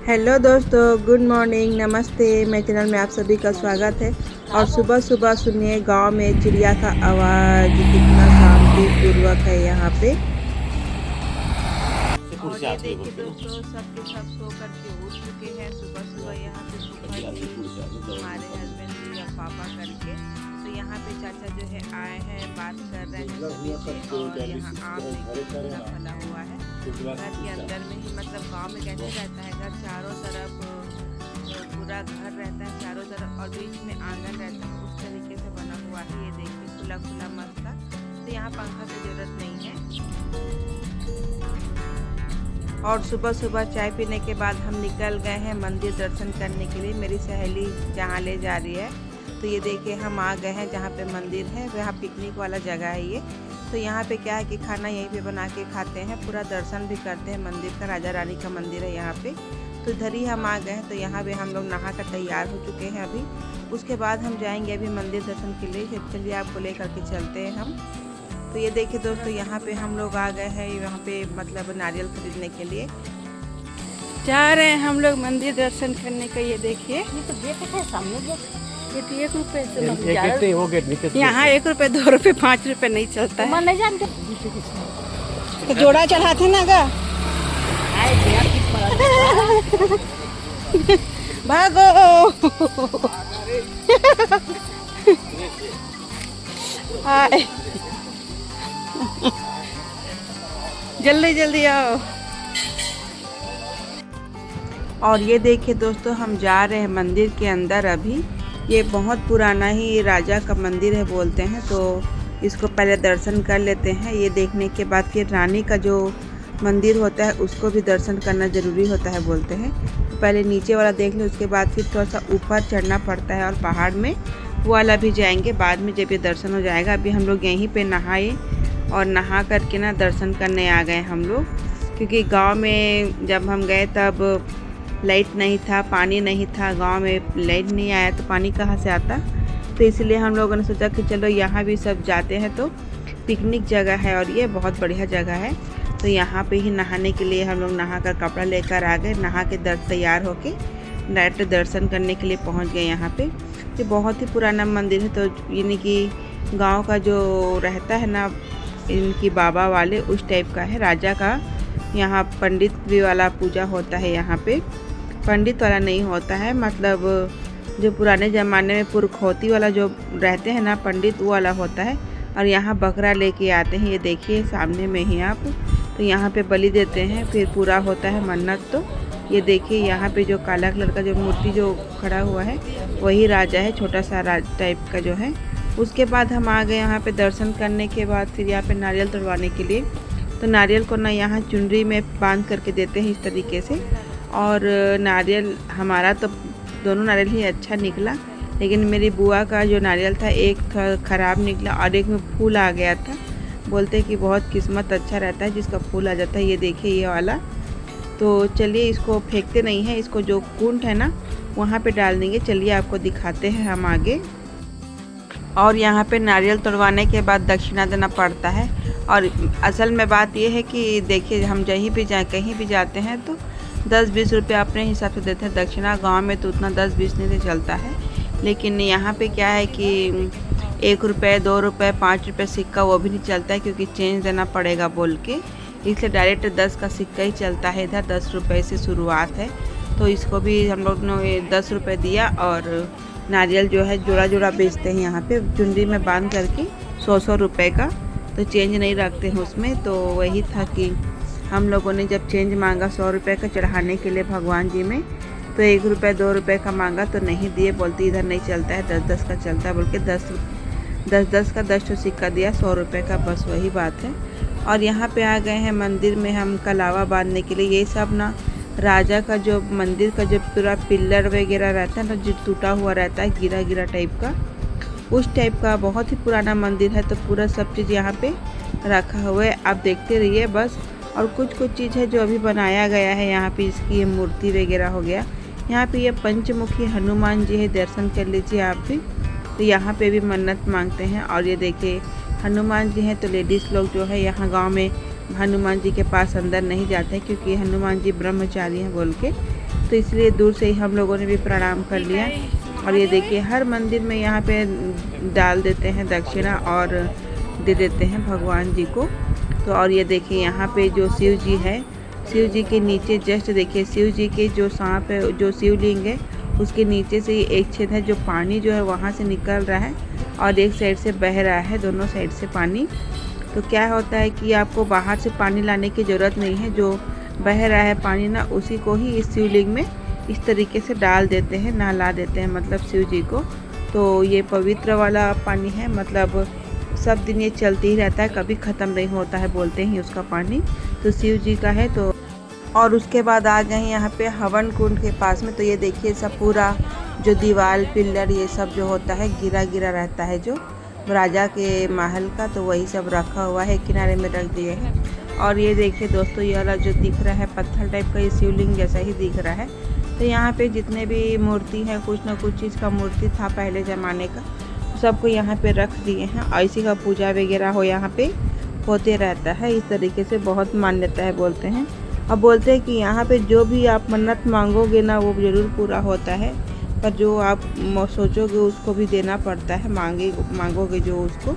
Hello दोस्तों, good morning, नमस्ते। मेरे चैनल में आप सभी का स्वागत है। और सुबह सुबह सुनिए गांव में चिड़िया का आवाज़ कितना शांतिपूर्वक है यहाँ पे। और ये देखिए दोस्तों, सबके सब सो करके उठ चुके हैं सुबह सुबह। यहाँ पे सुबह ही हमारे हस्बैंड जी और पापा करके तो यहाँ पे चाचा जो है आए हैं, बात कर रहे हैं सभी से। और यहाँ आम देखिए कितना फला हुआ है घर के अंदर में ही। मतलब गांव में कैसे रहता है घर, चारों तरफ पूरा घर रहता है चारों तरफ और बीच में आंगन रहता है, उस तरीके से बना हुआ है। ये देखिए खुला खुला मस्त था, तो यहाँ पंखा की जरूरत नहीं है। और सुबह सुबह चाय पीने के बाद हम निकल गए हैं मंदिर दर्शन करने के लिए। मेरी सहेली जहाँ ले जा रही है, तो ये देखिए हम आ गए हैं जहाँ पे मंदिर है, वहाँ पिकनिक वाला जगह है ये। तो यहाँ पे क्या है कि खाना यहीं पे बना के खाते हैं, पूरा दर्शन भी करते हैं मंदिर का। राजा रानी का मंदिर है यहाँ पे, तो इधर ही हम आ गए हैं। तो यहाँ पे हम लोग नहा कर तैयार हो चुके हैं अभी। उसके बाद हम जाएंगे अभी मंदिर दर्शन के लिए। चलिए आपको लेकर के चलते हैं हम। तो ये देखिए दोस्तों, यहाँ पे हम लोग आ गए हैं, यहाँ पे मतलब नारियल खरीदने के लिए जा रहे हैं हम लोग मंदिर दर्शन करने का। ये देखिए, ये तो गेट है सामने गेट। ये तो 1 रुपए से यहाँ 1 रुपए 2 रुपए 5 रुपए नहीं चलता है। नहीं जानते तो जोड़ा चढ़ाते ना गा। भागो हाय, जल्दी जल्दी आओ। और ये देखिए दोस्तों, हम जा रहे हैं मंदिर के अंदर अभी। ये बहुत पुराना ही राजा का मंदिर है बोलते हैं, तो इसको पहले दर्शन कर लेते हैं। ये देखने के बाद फिर रानी का जो मंदिर होता है उसको भी दर्शन करना ज़रूरी होता है बोलते हैं। तो पहले नीचे वाला देख लें, उसके बाद फिर थोड़ा सा ऊपर चढ़ना पड़ता है और पहाड़ में वो वाला भी जाएंगे बाद में जब ये दर्शन हो जाएगा। अभी हम लोग यहीं पे नहाए और नहा करके ना दर्शन करने आ गए हम लोग, क्योंकि गांव में जब हम गए तब लाइट नहीं था, पानी नहीं था। गांव में लाइट नहीं आया तो पानी कहाँ से आता। तो इसलिए हम लोगों ने सोचा कि चलो यहाँ भी सब जाते हैं, तो पिकनिक जगह है और ये बहुत बढ़िया जगह है। तो यहाँ पे ही नहाने के लिए हम लोग नहा कर कपड़ा लेकर आ गए। नहा के तैयार होके डायरेक्ट दर्शन करने के लिए पहुँच गए यहाँ पे। तो बहुत ही पुराना मंदिर है, तो यानी कि गाँव का जो रहता है ना, इनकी बाबा वाले उस टाइप का है, राजा का। यहाँ पंडित भी वाला पूजा होता है यहाँ पे, पंडित वाला नहीं होता है। मतलब जो पुराने ज़माने में पुरखौती वाला जो रहते हैं ना पंडित, वो वाला होता है। और यहाँ बकरा लेके आते हैं, ये देखिए सामने में ही आप। तो यहाँ पे बलि देते हैं, फिर पूरा होता है मन्नत। तो ये देखिए यहाँ पे जो काला कलर का जो मूर्ति जो खड़ा हुआ है वही राजा है, छोटा सा राज टाइप का जो है। उसके बाद हम आ गए यहाँ पे दर्शन करने के बाद फिर यहाँ पे नारियल तोड़वाने के लिए। तो नारियल को ना यहाँ चुनरी में बांध करके देते हैं इस तरीके से। और नारियल हमारा तो दोनों नारियल ही अच्छा निकला, लेकिन मेरी बुआ का जो नारियल था एक ख़राब निकला और एक में फूल आ गया था। बोलते कि बहुत किस्मत अच्छा रहता है जिसका फूल आ जाता है। ये देखिए ये वाला। तो चलिए इसको फेंकते नहीं है, इसको जो कुंड है ना वहाँ पे डाल देंगे। चलिए आपको दिखाते हैं हम आगे। और यहाँ पे नारियल तोड़वाने के बाद दक्षिणा देना पड़ता है। और असल में बात ये है कि देखिए हम कहीं भी जाते हैं तो 10-20 रुपये अपने हिसाब से देते हैं दक्षिणा। गांव में तो उतना 10-20 नहीं से चलता है, लेकिन यहाँ पे क्या है कि 1 रुपये 2 रुपये 5 रुपये सिक्का वो भी नहीं चलता है, क्योंकि चेंज देना पड़ेगा बोल के। इसलिए डायरेक्ट 10 का सिक्का ही चलता है इधर। 10 रुपये से शुरुआत है। तो इसको भी हम लोग ने 10 रुपये दिया। और नारियल जो है जोड़ा जोड़ा बेचते हैं यहाँ पे चुनरी में बांध करके 100-100 रुपये का। तो चेंज नहीं रखते हैं उसमें। तो वही था कि हम लोगों ने जब चेंज मांगा 100 रुपये का चढ़ाने के लिए भगवान जी में, तो 1 रुपये 2 रुपये का मांगा तो नहीं दिए। बोलती इधर नहीं चलता है, 10-10 का चलता है बोल के 10-10 का 10 तो सिक्का दिया 100 रुपये का, बस वही बात है। और यहाँ पे आ गए हैं मंदिर में हम कलावा बांधने के लिए। ये सब ना राजा का जो मंदिर का जो पूरा पिल्लर वगैरह रहता है ना, जो टूटा हुआ रहता है गिरा गिरा टाइप का, उस टाइप का बहुत ही पुराना मंदिर है। तो पूरा सब चीज़ यहाँ पे रखा हुआ है, आप देखते रहिए बस। और कुछ चीज़ है जो अभी बनाया गया है यहाँ पे, इसकी ये मूर्ति वगैरह हो गया। यहाँ पे ये पंचमुखी हनुमान जी है, दर्शन कर लीजिए आप भी। तो यहाँ पे भी मन्नत मांगते हैं। और ये देखिए हनुमान जी हैं, तो लेडीज़ लोग जो है यहाँ गांव में हनुमान जी के पास अंदर नहीं जाते हैं, क्योंकि हनुमान जी ब्रह्मचारी हैं बोल के। तो तो इसलिए दूर से ही हम लोगों ने भी प्रणाम कर लिया। और ये देखिए हर मंदिर में यहाँ पे डाल देते हैं दक्षिणा और दे देते हैं भगवान जी को। तो और ये देखिए यहाँ पे जो शिव जी है, शिव जी के नीचे जस्ट देखिए शिव जी के जो सांप है, जो शिवलिंग है उसके नीचे से एक छेद है, जो पानी जो है वहाँ से निकल रहा है और एक साइड से बह रहा है, दोनों साइड से पानी। तो क्या होता है कि आपको बाहर से पानी लाने की ज़रूरत नहीं है, जो बह रहा है पानी ना उसी को ही इस शिवलिंग में इस तरीके से डाल देते हैं, नहला देते हैं मतलब शिव जी को। तो ये पवित्र वाला पानी है, मतलब सब दिन ये चलते ही रहता है, कभी ख़त्म नहीं होता है बोलते हैं उसका पानी। तो शिव जी का है। तो और उसके बाद आ गए यहाँ पे हवन कुंड के पास में। तो ये देखिए सब पूरा जो दीवार पिल्लर ये सब जो होता है गिरा गिरा रहता है, जो राजा के महल का, तो वही सब रखा हुआ है, किनारे में रख दिए हैं। और ये देखिए दोस्तों ये वाला जो दिख रहा है पत्थर टाइप का, ये शिवलिंग जैसा ही दिख रहा है। तो यहाँ पे जितने भी मूर्ति हैं, कुछ ना कुछ चीज़ का मूर्ति था पहले ज़माने का, सबको यहाँ पे रख दिए हैं। ऐसी का पूजा वगैरह हो यहाँ पे होते रहता है इस तरीके से, बहुत मान्यता है बोलते हैं। अब बोलते हैं कि यहाँ पे जो भी आप मन्नत मांगोगे ना वो ज़रूर पूरा होता है, पर जो आप सोचोगे उसको भी देना पड़ता है, मांगोगे जो उसको,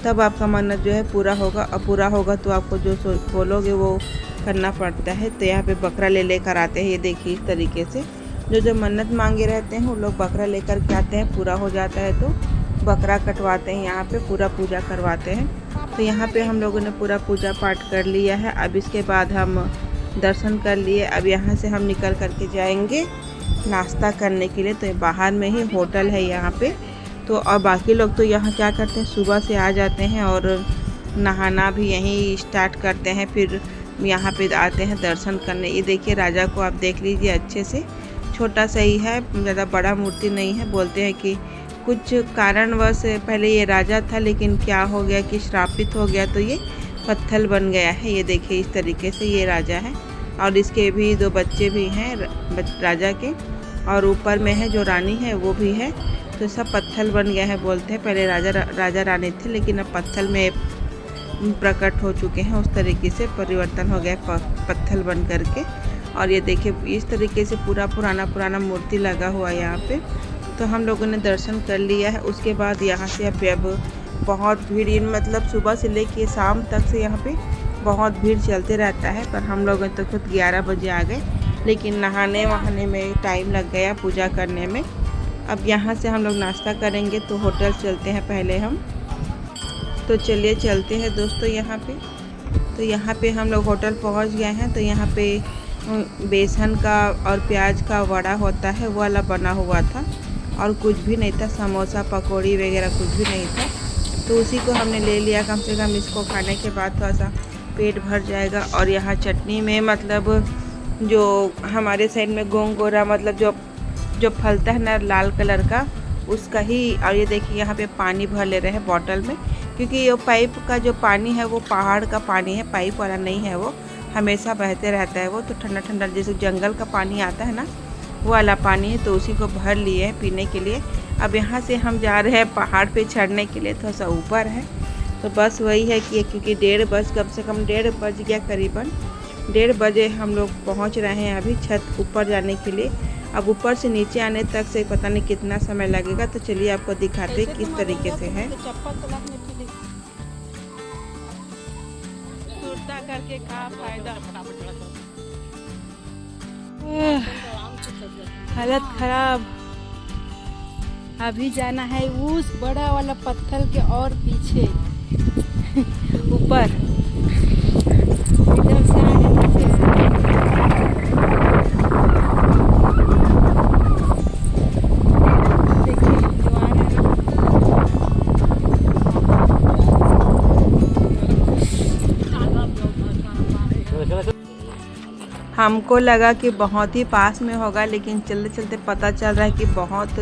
तब आपका मन्नत जो है पूरा होगा। और पूरा होगा तो आपको जो बोलोगे वो करना पड़ता है। तो यहाँ पे बकरा ले लेकर आते हैं, ये देखिए इस तरीके से जो मन्नत मांगे रहते हैं वो लोग बकरा लेकर के आते हैं, पूरा हो जाता है तो बकरा कटवाते हैं, यहाँ पे पूरा पूजा करवाते हैं। तो यहाँ पे हम लोगों ने पूरा पूजा पाठ कर लिया है। अब इसके बाद हम दर्शन कर लिए। अब यहाँ से हम निकल करके जाएंगे नाश्ता करने के लिए। तो बाहर में ही होटल है यहाँ पे। तो और बाकी लोग तो यहाँ क्या करते हैं, सुबह से आ जाते हैं और नहाना भी यहीं स्टार्ट करते हैं, फिर यहाँ पे आते हैं दर्शन करने। ये देखिए राजा को आप देख लीजिए अच्छे से, छोटा सा ही है, ज़्यादा बड़ा मूर्ति नहीं है। बोलते हैं कि कुछ कारणवश पहले ये राजा था, लेकिन क्या हो गया कि श्रापित हो गया तो ये पत्थर बन गया है। ये देखिए इस तरीके से ये राजा है और इसके भी 2 बच्चे भी हैं राजा के, और ऊपर में है जो रानी है वो भी है। तो सब पत्थर बन गया है बोलते हैं। पहले राजा रानी थे, लेकिन अब पत्थर में प्रकट हो चुके हैं, उस तरीके से परिवर्तन हो गया पत्थर बन करके। और ये देखिए इस तरीके से पूरा पुराना मूर्ति लगा हुआ है यहाँ पे। तो हम लोगों ने दर्शन कर लिया है। उसके बाद यहाँ से अब बहुत भीड़, मतलब सुबह से लेके शाम तक से यहाँ पे बहुत भीड़ चलते रहता है। पर हम लोग तो खुद 11 बजे आ गए, लेकिन नहाने वहाने में टाइम लग गया, पूजा करने में। अब यहाँ से हम लोग नाश्ता करेंगे, तो होटल चलते हैं पहले हम। तो चलिए चलते हैं दोस्तों यहाँ पे। तो यहाँ पे हम लोग होटल पहुँच गए हैं। तो यहाँ पे बेसन का और प्याज का वड़ा होता है वो वाला बना हुआ था, और कुछ भी नहीं था, समोसा पकौड़ी वगैरह कुछ भी नहीं था। तो उसी को हमने ले लिया, कम से कम इसको खाने के बाद थोड़ा सा पेट भर जाएगा। और यहाँ चटनी में मतलब जो हमारे साइड में गोंगोरा, मतलब जो फलता है ना लाल कलर का, उसका ही। और ये देखिए यहाँ पे पानी भर ले रहे हैं बॉटल में, क्योंकि ये पाइप का जो पानी है वो पहाड़ का पानी है, पाइप वाला नहीं है, वो हमेशा बहते रहता है वो। तो ठंडा ठंडा जैसे जंगल का पानी आता है ना, वो वाला पानी है। तो उसी को भर लिए हैं पीने के लिए। अब यहाँ से हम जा रहे हैं पहाड़ पे चढ़ने के लिए, थोड़ा सा ऊपर है। तो बस वही है कि क्योंकि 1:30 कम से कम 1:30 बज गया, करीबन 1:30 बजे हम लोग पहुँच रहे हैं अभी छत ऊपर जाने के लिए। अब ऊपर से नीचे आने तक से पता नहीं कितना समय लगेगा। तो चलिए आपको दिखाते हैं किस तरीके से है। करके का फायदा, हालत खराब। अभी जाना है उस बड़ा वाला पत्थर के और पीछे ऊपर इधर से हमको लगा कि बहुत ही पास में होगा, लेकिन चलते चलते पता चल रहा है कि बहुत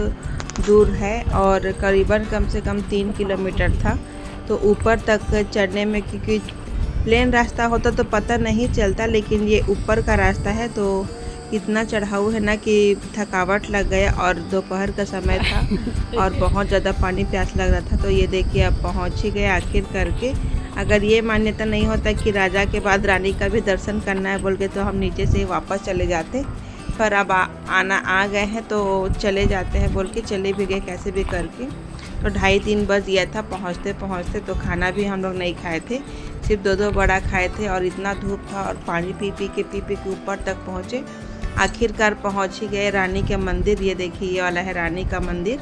दूर है और करीबन कम से कम 3 किलोमीटर था। तो ऊपर तक चढ़ने में, क्योंकि प्लेन रास्ता होता तो पता नहीं चलता, लेकिन ये ऊपर का रास्ता है तो इतना चढ़ाऊ है ना कि थकावट लग गया। और दोपहर का समय था और बहुत ज़्यादा पानी प्यास लग रहा था। तो ये देखिए अब पहुँच ही गए आखिर करके। अगर ये मान्यता नहीं होता कि राजा के बाद रानी का भी दर्शन करना है बोल के, तो हम नीचे से वापस चले जाते, पर अब आना आ गए हैं तो चले जाते हैं बोल के चले भी गए कैसे भी करके। तो 2:30-3 बज गया था पहुँचते पहुँचते। तो खाना भी हम लोग नहीं खाए थे, सिर्फ 2 बड़ा खाए थे और इतना धूप था और पानी पी पी के ऊपर तक पहुँचे। आखिरकार पहुँच ही गए रानी के मंदिर। ये देखिए ये वाला है रानी का मंदिर।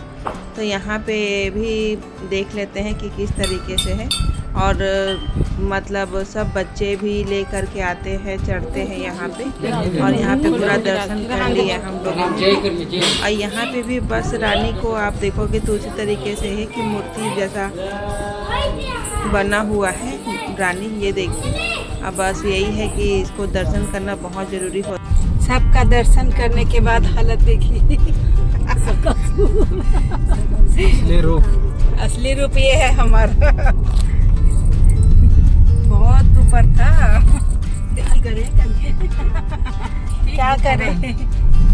तो यहाँ पे भी देख लेते हैं कि किस तरीके से है। और मतलब सब बच्चे भी ले कर के आते हैं, चढ़ते हैं यहाँ पे और यहाँ पे पूरा दर्शन कर लिया हम लोगों ने। और यहाँ पे भी बस रानी को आप देखोगे तो उसी तरीके से है कि मूर्ति जैसा बना हुआ है रानी। ये देखिए अब बस यही है कि इसको दर्शन करना बहुत ज़रूरी हो। सबका दर्शन करने के बाद हालत देखिए। असली रूप ये है हमारा। बहुत ऊपर था, क्या करें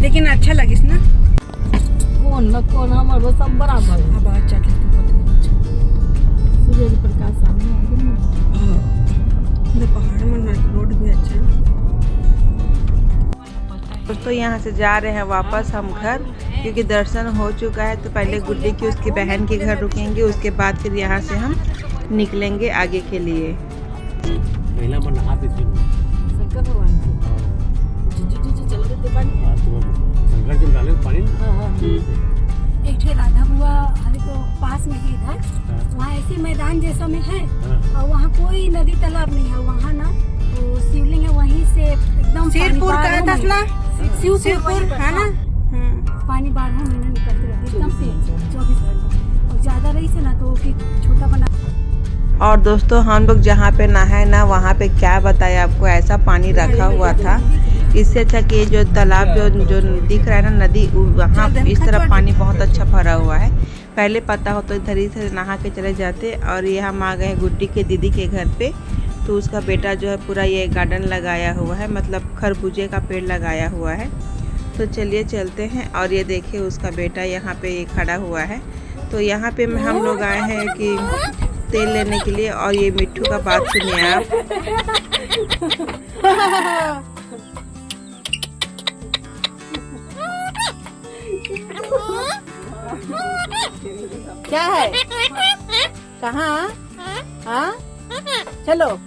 लेकिन अच्छा लगिस ना। कौन हमारे सब बराबर है। बहुत चढ़ सूर्य के प्रकाश सामने आ गए। पहाड़ में रोड भी अच्छा है। दोस्तों यहाँ से जा रहे हैं वापस हम घर, क्योंकि दर्शन हो चुका है। तो पहले गुड्डी की उसकी बहन के घर रुकेंगे, उसके बाद फिर यहाँ से हम निकलेंगे आगे के लिए। एक राधा बुआ तो पास में ही इधर, वहाँ ऐसे मैदान जैसा में है और वहाँ कोई नदी तालाब नहीं है। वहाँ ना तो शिवलिंग है, वहीं से एकदम सिरपुर का है ना, शिवपुर है ना, पानी 12 महीने निकलते रहते एकदम से 24 घंटे। और ज्यादा रही से ना तो छोटा बना। और दोस्तों हम लोग जहाँ पे नहाए ना, वहाँ पे क्या बताए आपको, ऐसा पानी रखा हुआ था। इससे अच्छा कि जो तालाब जो दिख रहा है ना नदी, वहाँ इस तरफ पानी बहुत अच्छा भरा हुआ है। पहले पता हो तो इधर ही से नहा के चले जाते। और ये हम आ गए गुड्डी के दीदी के घर पे। तो उसका बेटा जो है पूरा ये गार्डन लगाया हुआ है, मतलब खरबूजे का पेड़ लगाया हुआ है। तो चलिए चलते हैं। और ये देखिए उसका बेटा यहाँ पे खड़ा हुआ है। तो यहाँ पे हम लोग आए हैं कि तेल लेने के लिए। और ये मिट्ठू का बात सुनिए आप। क्या है, कहाँ? हाँ चलो,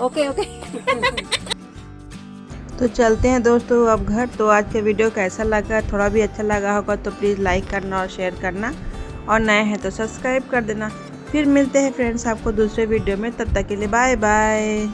ओके ओके। तो चलते हैं दोस्तों अब घर। तो आज का वीडियो कैसा लगा, थोड़ा भी अच्छा लगा होगा तो प्लीज़ लाइक करना और शेयर करना, और नए हैं तो सब्सक्राइब कर देना। फिर मिलते हैं फ्रेंड्स आपको दूसरे वीडियो में, तब तक के लिए बाय बाय।